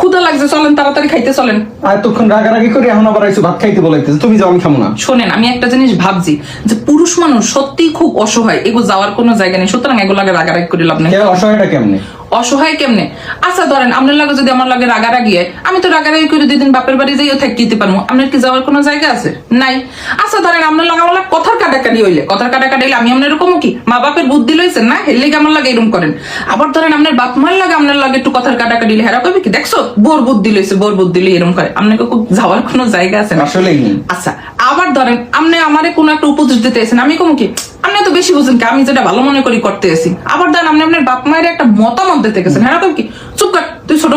ক্ষুধা লাগছে, চলেন তাড়াতাড়ি খাইতে চলেন। আর এতক্ষণ রাগারাগি করে এখন আবার আইসো ভাত খাইতে বলাইতেছে, তুমি যাও আমি খাবো না। শোনেন, আমি একটা জিনিস ভাবছি যে পুরুষ মানুষ সত্যি খুব অসহায়, এগুলো যাওয়ার কোনো জায়গা নেই, সুতরাং এগুলো লাগে রাগারাগি করে লাভ নেই। অসহায়টা কেমনে? অসহায় কেমনে? আচ্ছা ধরেন আপনার লাগে যদি আমার লাগে রাগারাগি হয়, আমি তো রাগারাগি করে 2 দিন বাপের বাড়ি যাইও থাকতে পারবো, আপনার কি যাওয়ার কোনো জায়গা আছে? নাই। আচ্ছা ধরেন আপনার লাগে আমার লাগে কথার কাটাকাটি হইলে, কথার কাটাকাটি হইলে আমি আপনার এরকম কি মা বাপের বুদ্ধি লইছেন না, হেললে আমার লাগে এরকম করেন। আবার ধরেন আপনার বাপ মার লাগে আপনার লাগে একটু কথার কাটাকাটি হইলে হেরা কবে কি দেখছো বোর বুদ্ধি লইছে, বোর বুদ্ধি লই এরকম করে, আপনাকে খুব যাওয়ার কোনো জায়গা আছে না? আসলেই নেই। আচ্ছা আবার ধরেন আপনি আমারে কোনো একটা উপদেশ দিতে এসেন, আমি কম কি আপনি তো বেশি বুঝেন কি, আমি যেটা ভালো মনে করি করতে এসি। আবার ধরেন আপনি আপনার বাপ মায়ের একটা মতামত দিতে গেছেন, হ্যাঁ কি চুপ কর তুই ছোট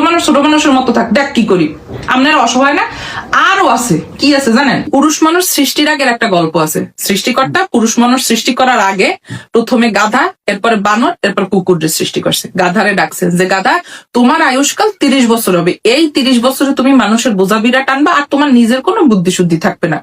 মানুষের মতো থাক, দেখ কি করি। আপনার অসহায় না? আরো আছে, কি আছে জানেন? পুরুষ মানুষ সৃষ্টির আগের একটা গল্প আছে। সৃষ্টিকর্তা পুরুষ মানুষ সৃষ্টি করার আগে প্রথমে গাধা, এরপরে বানর, এরপর কুকুরের সৃষ্টি করছে। গাধারে ডাকছে যে গাধা তোমার আয়ুষ্কাল 30 বছর হবে, এই 30 বছরে তুমি মানুষের বোঝা বিড়া টানবা আর তোমার নিজের কোনো বুদ্ধি শুদ্ধি থাকবে না।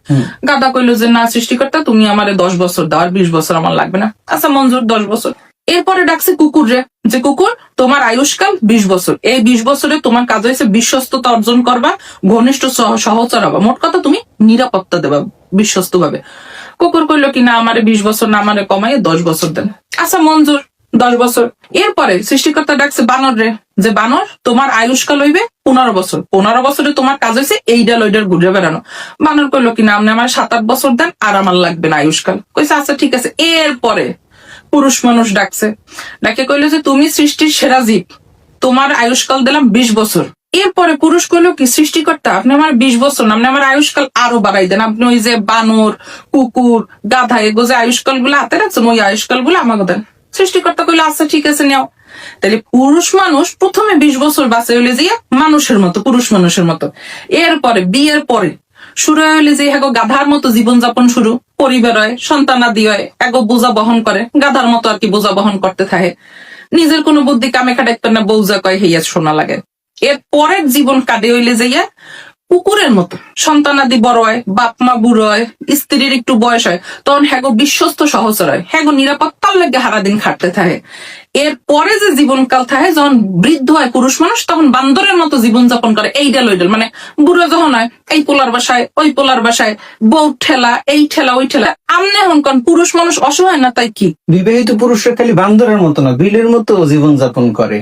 গাধা কইলো যে না সৃষ্টিকর্তা তুমি আমারে 10 বছর দাও, আর 20 বছর আমার লাগবে না। আচ্ছা মঞ্জুর 10 বছর। এরপরে ডাকছে কুকুর রে, যে কুকুর তোমার আয়ুষ্কাল 20 বছর, এই 20 বছরে তোমার কাজ হয়েছে বিশ্বস্ততা অর্জন করবা, ঘনিষ্ঠ সহচর হবা, মোট কথা তুমি নিরাপত্তা দেবা বিশ্বস্ত ভাবে। কুকুর কইলো কি না আমারে 20 বছর না, আমারে কমাইয়ে 10 বছর দেন। আচ্ছা মঞ্জুর 10 বছর। এরপরে সৃষ্টিকর্তা ডাকছে বানর রে, যে বানর তোমার আয়ুষ্কাল হইবে 15 বছর, 15 বছরে তোমার কাজ হয়েছে এইডাল ওইডাল ঘুরে বেড়ানো। বানর কইলো কি না আপনি আমার 7-8 বছর দেন, আর আমার লাগবে না আয়ুষ্কাল। কইছে আচ্ছা ঠিক আছে। এরপরে পুরুষ মানুষ ডাকছে, ডাকে কইলো যে তুমি সৃষ্টির সেরা জীব, তোমার আয়ুষ্কাল দিলাম 20 বছর। এরপরে পুরুষ কইলো কি সৃষ্টিকর্তা আপনি আমার 20 বছর না, আপনি আমার আয়ুষ্কাল আরো বাড়াই দেন, আপনি ওই যে বানর, কুকুর, গাধা এগো যে আয়ুষ্কাল গুলো হাতে রাখছেন ওই আয়ুষ্কাল গুলো আমাকে দেন। সৃষ্টিকর্তা কইলো আচ্ছা ঠিক আছে নেও। তাহলে পুরুষ মানুষ প্রথমে 20 বছর বাঁচে হইলে যে মানুষের মতো, পুরুষ মানুষের মতো। এরপরে বিয়ের পরে শুরু হইলে যে এগো গাধার মতো জীবনযাপন শুরু, পরিবার হয়, সন্তানাদি হয়, এগো বোঝা বহন করে, গাধার মতো আর কি বোঝা বহন করতে থাকে, নিজের কোনো বুদ্ধি কামে খাটাইতে না, বউজা কয় হইয়া শোনা লাগে। এর পরের জীবন কাটে হইলে যাইয়া কুকুরের মতো, সন্তানাদি বড় হয়, বাপ মা বুড়ো হয়, স্ত্রীর একটু বয়স হয়, তখন হ্যাগো বিশ্বস্ত সহচর হয়, হ্যাগো নিরাপত্তার লেগে সারাদিন খাটতে থাকে। এর পরে যে জীবনকাল থাকে যখন বৃদ্ধ হয় পুরুষ মানুষ, তখন বান্দরের মতো জীবনযাপন করে, এইডাল ওইডাল, মানে বুড়ো যখন হয় এই পোলার বাসায় ওই পোলার বাসায়, বউ ঠেলা এই ঠেলা ওই ঠেলা। আমনে হন কোন পুরুষ মানুষ অসহায় না তাই কি? বিবাহিত পুরুষরা খালি বান্দরের মতো না, বিলের মতো জীবনযাপন করে।